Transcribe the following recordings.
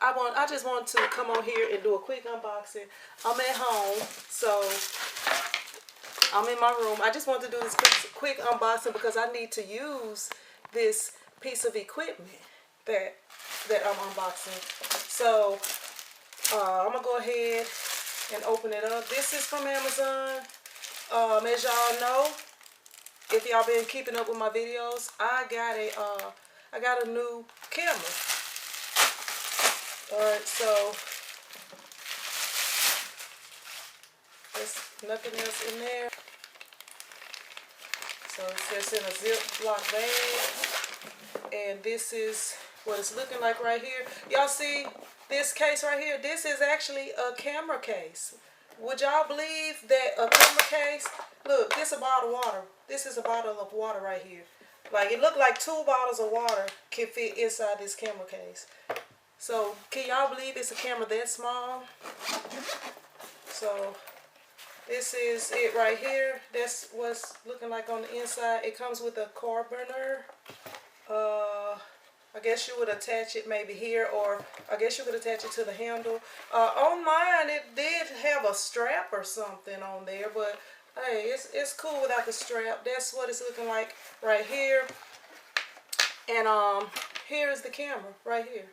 I just want to come on here and do a quick unboxing. I'm at home, so I'm in my room. I just want to do this quick unboxing because I need to use this piece of equipment that I'm unboxing. So I'm gonna go ahead and open it up. This is from Amazon. As y'all know, if y'all been keeping up with my videos, I got a new camera. Alright, so there's nothing else in there. So it's just in a Ziploc bag. And this is what it's looking like right here. Y'all see this case right here? This is actually a camera case. Would y'all believe that a camera case, look, this is a bottle of water. This is a bottle of water right here. Like, it looked like 2 bottles of water can fit inside this camera case. So, can y'all believe it's a camera that small? So, this is it right here. That's what's looking like on the inside. It comes with a carabiner. I guess you would attach it maybe here, or I guess you could attach it to the handle. On mine, it did have a strap or something on there, but hey, it's cool without the strap. That's what it's looking like right here. And here's the camera right here.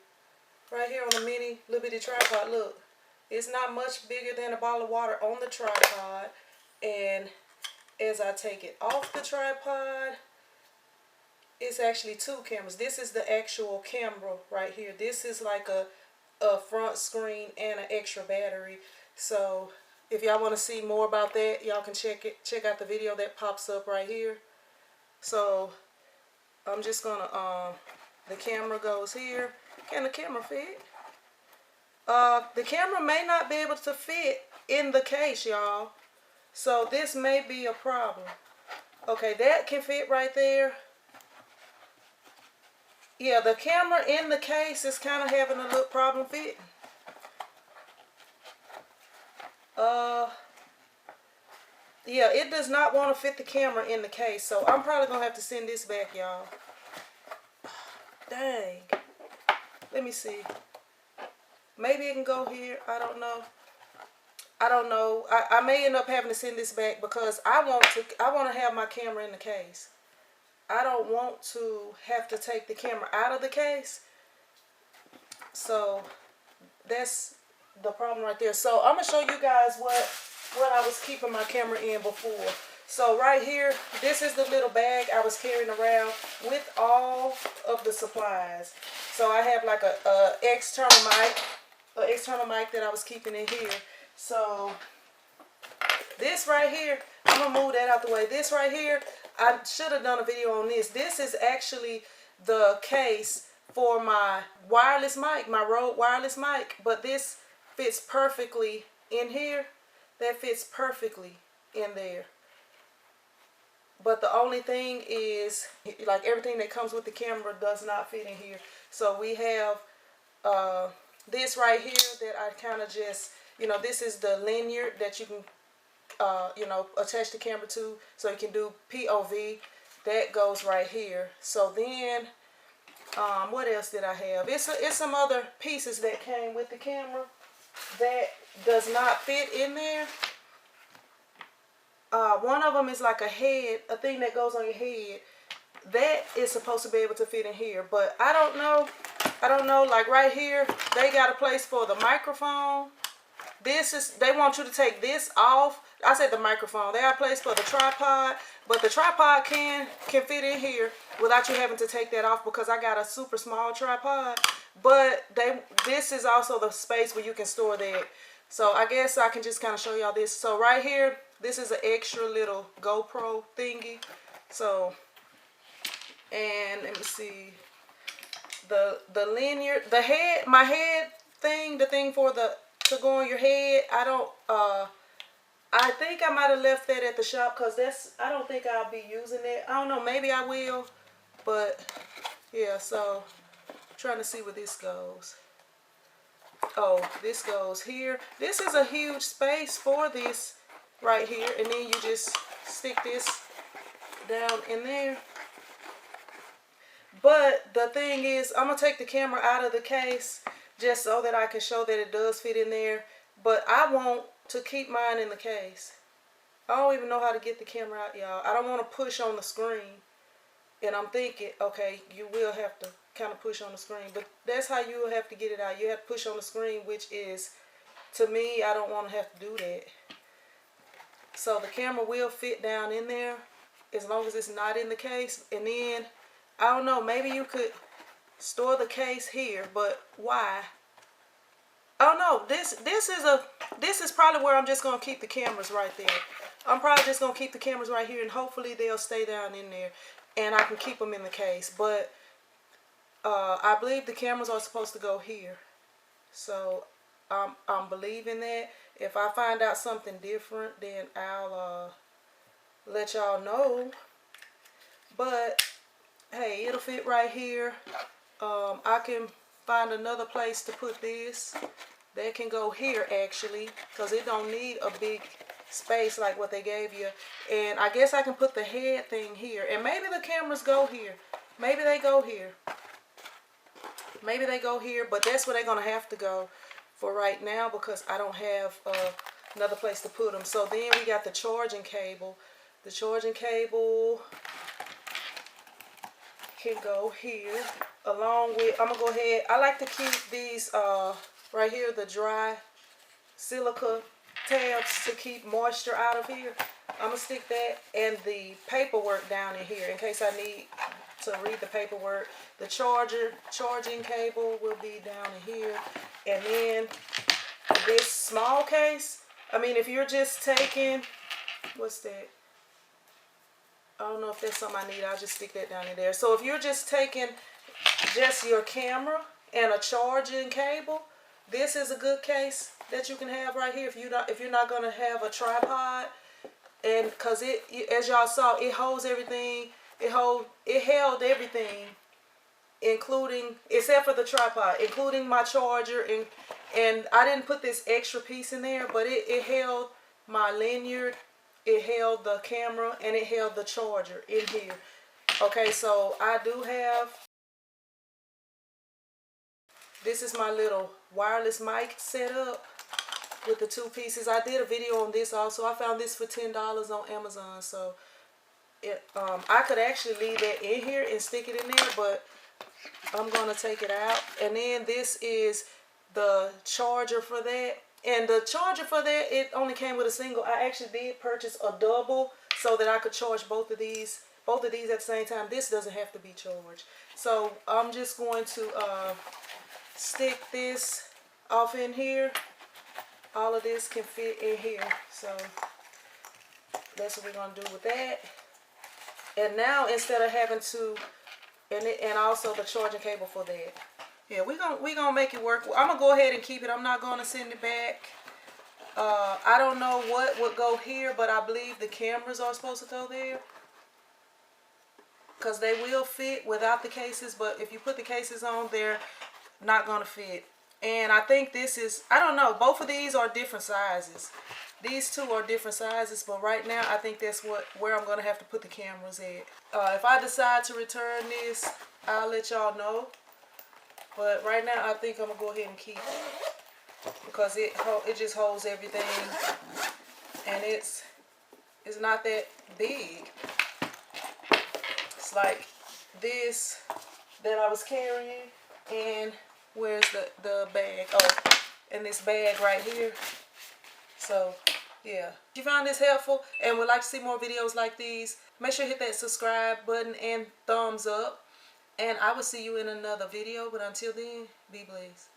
Right here on the mini little bitty tripod. Look, it's not much bigger than a bottle of water on the tripod. And as I take it off the tripod, it's actually 2 cameras. This is the actual camera right here. This is like a front screen and an extra battery. So if y'all want to see more about that, y'all can check out the video that pops up right here. So I'm just gonna the camera goes here. Can the camera fit? The camera may not be able to fit in the case, y'all. So this may be a problem. Okay, that can fit right there. Yeah, the camera in the case is kind of having a little problem fitting. Yeah, it does not want to fit the camera in the case. So I'm probably going to have to send this back, y'all. Dang. Let me see. Maybe it can go here. I don't know. I may end up having to send this back because I want to have my camera in the case. I don't want to have to take the camera out of the case. So that's the problem right there. So I'm going to show you guys what I was keeping my camera in before. So right here, this is the little bag I was carrying around with all of the supplies. So I have like a external mic that I was keeping in here. So this right here, I'm going to move that out the way. This right here, I should have done a video on this. This is actually the case for my wireless mic, my Rode wireless mic. But this fits perfectly in here. That fits perfectly in there. But the only thing is, like everything that comes with the camera does not fit in here. So we have this right here that I kind of just, this is the linear that you can attach the camera to, so you can do POV. That goes right here. So then, what else did I have? It's some other pieces that came with the camera that does not fit in there. One of them is like a head, a thing that goes on your head. That is supposed to be able to fit in here, but I don't know. Like right here, they got a place for the microphone. They want you to take this off. I said the microphone. They have a place for the tripod, but the tripod can fit in here without you having to take that off because I got a super small tripod. But this is also the space where you can store that. So I guess I can just kind of show y'all this. So right here, this is an extra little GoPro thingy. So, and let me see. The linear, my head thing, the thing for to go on your head, I think I might have left that at the shop because I don't think I'll be using it. I don't know, maybe I will, but yeah, so I'm trying to see where this goes. Oh, this goes here. This is a huge space for this right here, and then you just stick this down in there. But the thing is, I'm gonna take the camera out of the case just so that I can show that it does fit in there. But I want to keep mine in the case. I don't even know how to get the camera out, y'all. I don't want to push on the screen. And I'm thinking, okay, you will have to kind of push on the screen. But that's how you will have to get it out. You have to push on the screen, which is, to me, I don't want to have to do that. So the camera will fit down in there as long as it's not in the case. And then, I don't know, maybe you could store the case here, but why? I don't know. This is probably where I'm just gonna keep the cameras right there. I'm probably just gonna keep the cameras right here, and hopefully they'll stay down in there, and I can keep them in the case. But I believe the cameras are supposed to go here, so I'm believing that. If I find out something different, then I'll let y'all know. But hey, it'll fit right here. I can find another place to put this. That can go here actually, because it don't need a big space like what they gave you. And I guess I can put the head thing here. And maybe the cameras go here. Maybe they go here. Maybe they go here, but that's where they're going to have to go for right now, because I don't have another place to put them. So then we got the charging cable. The charging cable can go here along with, I'm gonna go ahead, I like to keep these right here, the dry silica tabs to keep moisture out of here. I'm gonna stick that and the paperwork down in here in case I need to read the paperwork. The charging cable will be down in here. And then this small case, I mean, if you're just taking, what's that? I don't know if that's something I need. I'll just stick that down in there. So if you're just taking just your camera and a charging cable, this is a good case that you can have right here. If you're not gonna have a tripod, and because it, as y'all saw, it holds everything. It held everything, including, except for the tripod, including my charger, and I didn't put this extra piece in there, but it held my lanyard. It held the camera and it held the charger in here. Okay, so I do have, this is my little wireless mic set up with the two pieces. I did a video on this also. I found this for $10 on Amazon. So I could actually leave that in here and stick it in there, but I'm going to take it out. And then this is the charger for that. And the charger for that, it only came with a single. I actually did purchase a double so that I could charge both of these at the same time. This doesn't have to be charged. So I'm just going to stick this off in here. All of this can fit in here. So that's what we're going to do with that. And now instead of having to, and also the charging cable for that. Yeah, we're gonna make it work. I'm gonna go ahead and keep it. I'm not gonna send it back. I don't know what would go here, but I believe the cameras are supposed to go there, because they will fit without the cases. But if you put the cases on, they're not gonna fit. And I think this is, I don't know. Both of these are different sizes. These two are different sizes, but right now I think that's where I'm gonna have to put the cameras at. If I decide to return this, I'll let y'all know. But right now, I think I'm going to go ahead and keep it, because it just holds everything, and it's not that big. It's like this that I was carrying, and where's the bag? Oh, and this bag right here. So, yeah. If you found this helpful and would like to see more videos like these, make sure you hit that subscribe button and thumbs up. And I will see you in another video. But until then, be blessed.